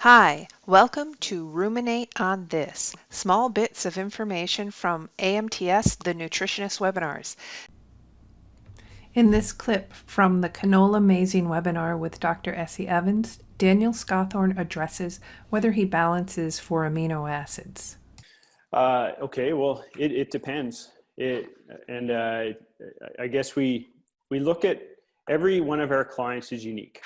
Hi, welcome to Ruminate on This, small bits of information from AMTS, the Nutritionist webinars. In this clip from the Canola Mazing webinar with Dr. Essie Evans, Daniel Scothorn addresses whether he balances for amino acids. Okay, well, it depends. I guess we look at every one of our clients is unique.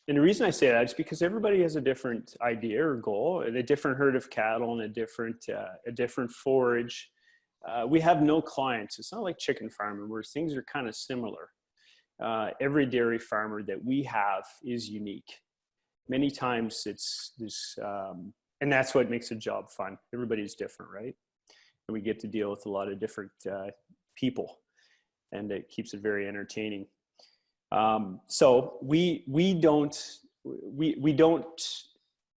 And the reason I say that is because everybody has a different idea or goal, and a different herd of cattle, and a different forage. We have no clients. It's not like chicken farming where things are kind of similar. Every dairy farmer that we have is unique. Many times it's this, and that's what makes a job fun. Everybody's different, right? And we get to deal with a lot of different people, and it keeps it very entertaining. So we don't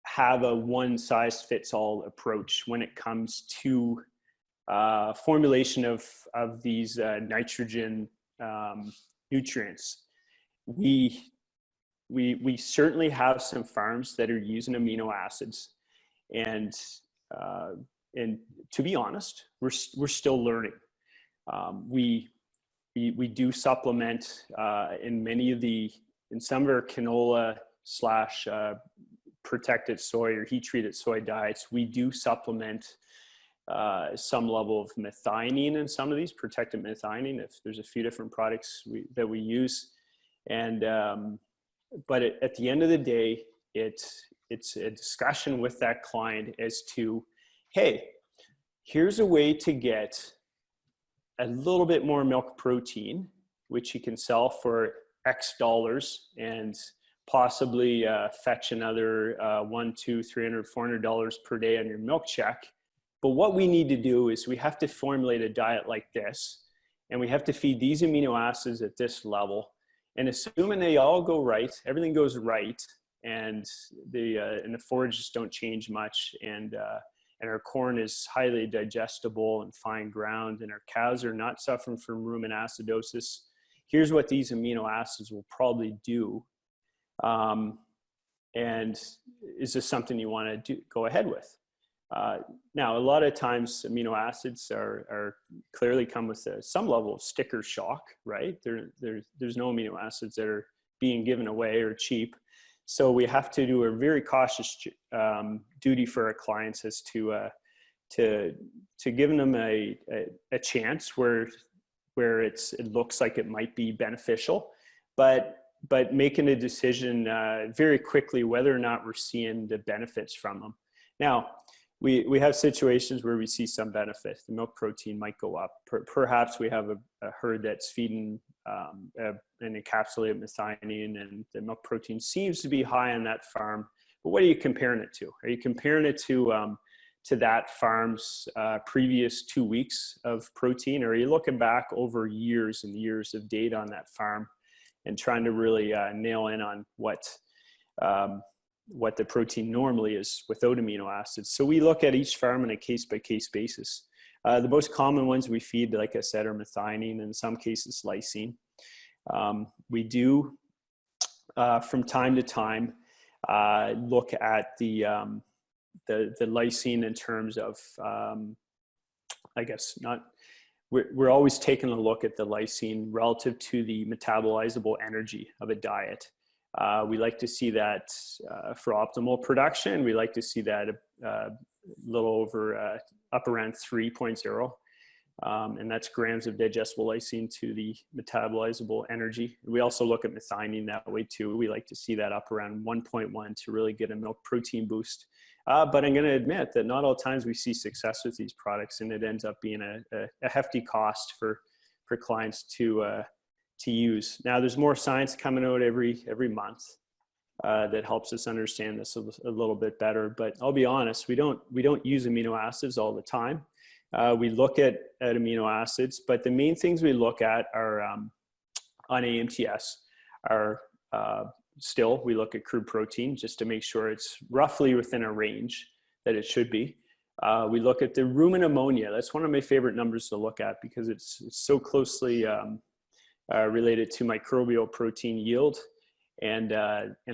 have a one-size-fits-all approach when it comes to formulation of these nitrogen nutrients. We certainly have some farms that are using amino acids, and to be honest, we're still learning. We do supplement in some of our canola / protected soy or heat treated soy diets. We do supplement some level of methionine in some of these, protected methionine. If there's a few different products that we use, and but at the end of the day, it's a discussion with that client as to, hey, here's a way to get a little bit more milk protein, which you can sell for X dollars and possibly fetch another $100, $200, $300, $400 per day on your milk check. But what we need to do is we have to formulate a diet like this, and we have to feed these amino acids at this level. And assuming they all go right, everything goes right, and the forages don't change much, and our corn is highly digestible and fine ground, and our cows are not suffering from rumen acidosis. Here's what these amino acids will probably do. And is this something you want to go ahead with? Now, a lot of times amino acids are clearly come with some level of sticker shock, right? There's no amino acids that are being given away or cheap. So we have to do a very cautious duty for our clients as to giving them a chance where it looks like it might be beneficial, but making a decision very quickly whether or not we're seeing the benefits from them. Now, we have situations where we see some benefit. The milk protein might go up. Perhaps we have a herd that's feeding an encapsulated methionine, and the milk protein seems to be high on that farm. But what are you comparing it to? Are you comparing it to that farm's previous 2 weeks of protein, or are you looking back over years and years of data on that farm and trying to really nail in on what the protein normally is without amino acids? So we look at each farm on a case-by-case basis. The most common ones we feed, like I said, are methionine, and in some cases lysine. We do, from time to time, look at the lysine in terms of, I guess not, we're always taking a look at the lysine relative to the metabolizable energy of a diet. We like to see that for optimal production. We like to see that a little over up around 3.0, and that's grams of digestible lysine to the metabolizable energy. We also look at methionine that way too. We like to see that up around 1.1 to really get a milk protein boost. But I'm going to admit that not all times we see success with these products, and it ends up being a hefty cost for clients to use. Now, there's more science coming out every month that helps us understand this a little bit better. But I'll be honest, we don't use amino acids all the time. We look at amino acids, but the main things we look at are on AMTS are still, we look at crude protein just to make sure it's roughly within a range that it should be. We look at the rumen ammonia. That's one of my favorite numbers to look at because it's so closely related to microbial protein yield. and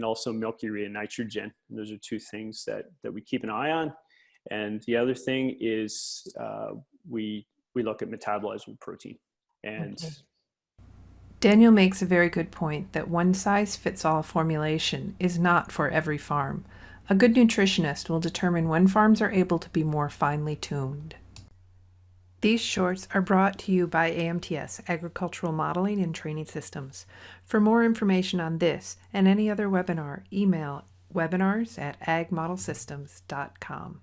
also milk urea nitrogen. And those are two things that we keep an eye on. And the other thing is we look at metabolizing protein. And Okay. Daniel makes a very good point that one-size-fits-all formulation is not for every farm. A good nutritionist will determine when farms are able to be more finely tuned. These shorts are brought to you by AMTS, Agricultural Modeling and Training Systems. For more information on this and any other webinar, email webinars@agmodelsystems.com.